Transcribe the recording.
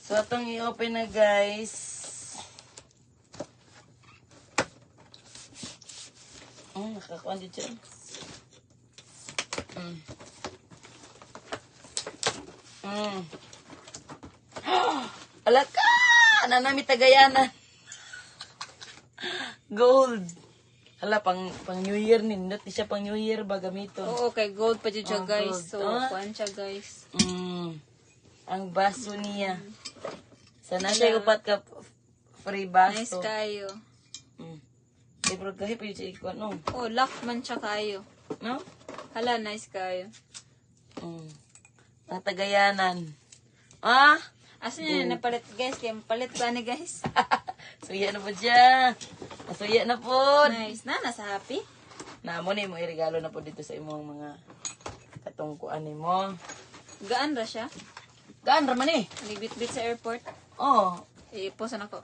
So, itong i-open na, guys. Nakakuha din siya. Alaka! Nanami tagayanan. Gold. Hala, pang New Year nindot. Di siya pang New Year ba gamiton? Oo, kay gold pa dyan siya, guys. Gold. So, kuhan siya, guys. Ang baso niya. Sana siya upat ka free baso. Nice kayo. Pero kahit pa yun siya ikuha, no? Oh, lock man siya kayo. No? Hala, nice kayo. Ang tagayanan. Asan yun napalit, guys? Kaya mapalit ba ni, guys? Suya na po siya. Suya na po. Nice. Nasa happy? Namo ni mo iregalo na po dito sa imong mga katungkuan ni mo. Gaan ra siya? Gaan raman eh. Nagbit-bit sa airport. Oh. Iposan ako.